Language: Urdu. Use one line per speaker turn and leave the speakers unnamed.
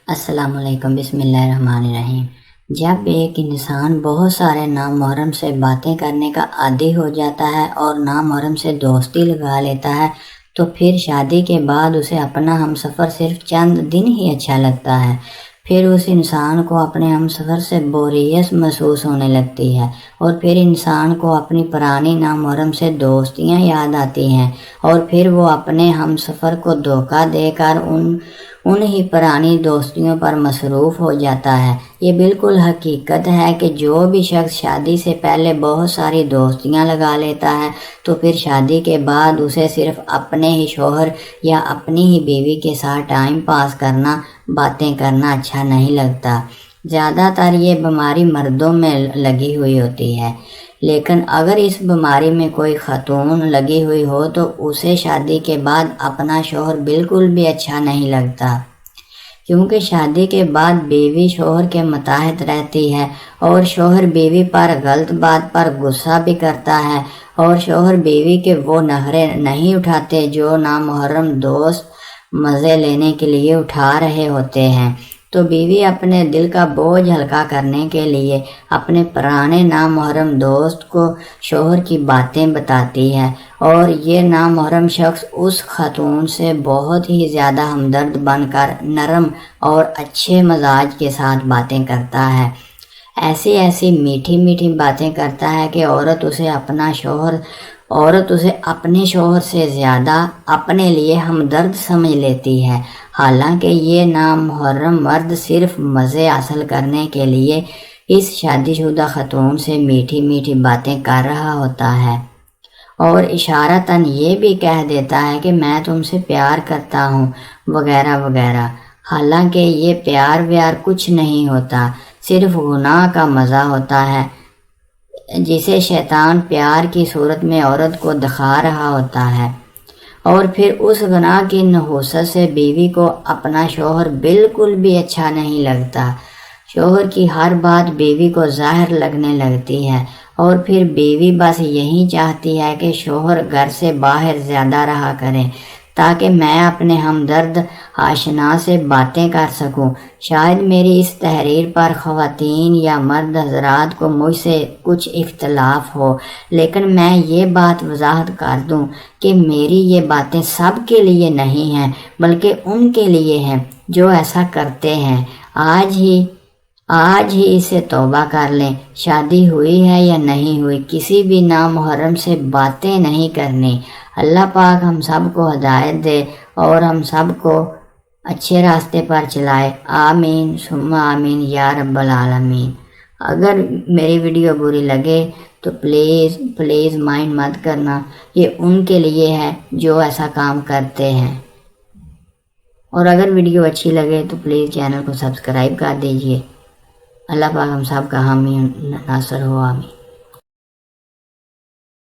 السلام علیکم، بسم اللہ الرحمن الرحیم۔ جب ایک انسان بہت سارے نامحرم سے باتیں کرنے کا عادی ہو جاتا ہے اور نامحرم سے دوستی لگا لیتا ہے تو پھر شادی کے بعد اسے اپنا ہمسفر صرف چند دن ہی اچھا لگتا ہے۔ پھر اس انسان کو اپنے ہمسفر سے بوریت محسوس ہونے لگتی ہے اور پھر انسان کو اپنی پرانی نامحرم سے دوستیاں یاد آتی ہیں اور پھر وہ اپنے ہمسفر کو دھوکہ دے کر ان ہی پرانی دوستیوں پر مصروف ہو جاتا ہے۔ یہ بالکل حقیقت ہے کہ جو بھی شخص شادی سے پہلے بہت ساری دوستیاں لگا لیتا ہے تو پھر شادی کے بعد اسے صرف اپنے ہی شوہر یا اپنی ہی بیوی کے ساتھ ٹائم پاس کرنا، باتیں کرنا اچھا نہیں لگتا۔ زیادہ تر یہ بیماری مردوں میں لگی ہوئی ہوتی ہے، لیکن اگر اس بیماری میں کوئی خاتون لگی ہوئی ہو تو اسے شادی کے بعد اپنا شوہر بالکل بھی اچھا نہیں لگتا، کیونکہ شادی کے بعد بیوی شوہر کے ماتحت رہتی ہے اور شوہر بیوی پر غلط بات پر غصہ بھی کرتا ہے اور شوہر بیوی کے وہ نخرے نہیں اٹھاتے جو نامحرم دوست مزے لینے کے لیے اٹھا رہے ہوتے ہیں۔ تو بیوی اپنے دل کا بوجھ ہلکا کرنے کے لیے اپنے پرانے نامحرم دوست کو شوہر کی باتیں بتاتی ہے اور یہ نامحرم شخص اس خاتون سے بہت ہی زیادہ ہمدرد بن کر نرم اور اچھے مزاج کے ساتھ باتیں کرتا ہے، ایسی میٹھی میٹھی باتیں کرتا ہے کہ عورت اسے اپنے شوہر سے زیادہ اپنے لیے ہمدرد سمجھ لیتی ہے، حالانکہ یہ نامحرم مرد صرف مزے حاصل کرنے کے لیے اس شادی شدہ خاتون سے میٹھی میٹھی باتیں کر رہا ہوتا ہے اور اشارتاً یہ بھی کہہ دیتا ہے کہ میں تم سے پیار کرتا ہوں وغیرہ وغیرہ، حالانکہ یہ پیار ویار کچھ نہیں ہوتا، صرف گناہ کا مزہ ہوتا ہے جسے شیطان پیار کی صورت میں عورت کو دکھا رہا ہوتا ہے، اور پھر اس گناہ کی نحوست سے بیوی کو اپنا شوہر بالکل بھی اچھا نہیں لگتا۔ شوہر کی ہر بات بیوی کو ظاہر لگنے لگتی ہے اور پھر بیوی بس یہی چاہتی ہے کہ شوہر گھر سے باہر زیادہ رہا کرے تاکہ میں اپنے ہمدرد آشنا سے باتیں کر سکوں۔ شاید میری اس تحریر پر خواتین یا مرد حضرات کو مجھ سے کچھ اختلاف ہو، لیکن میں یہ بات وضاحت کر دوں کہ میری یہ باتیں سب کے لیے نہیں ہیں بلکہ ان کے لیے ہیں جو ایسا کرتے ہیں۔ آج ہی اسے توبہ کر لیں، شادی ہوئی ہے یا نہیں ہوئی، کسی بھی نامحرم سے باتیں نہیں کرنی۔ اللہ پاک ہم سب کو ہدایت دے اور ہم سب کو اچھے راستے پر چلائے، آمین ثم آمین یا رب العالمین۔ اگر میری ویڈیو بری لگے تو پلیز مائنڈ مت کرنا، یہ ان کے لیے ہے جو ایسا کام کرتے ہیں، اور اگر ویڈیو اچھی لگے تو پلیز چینل کو سبسکرائب کر دیجئے۔ اللہ پاک ہم سب کا حامی ناصر ہو، آمین۔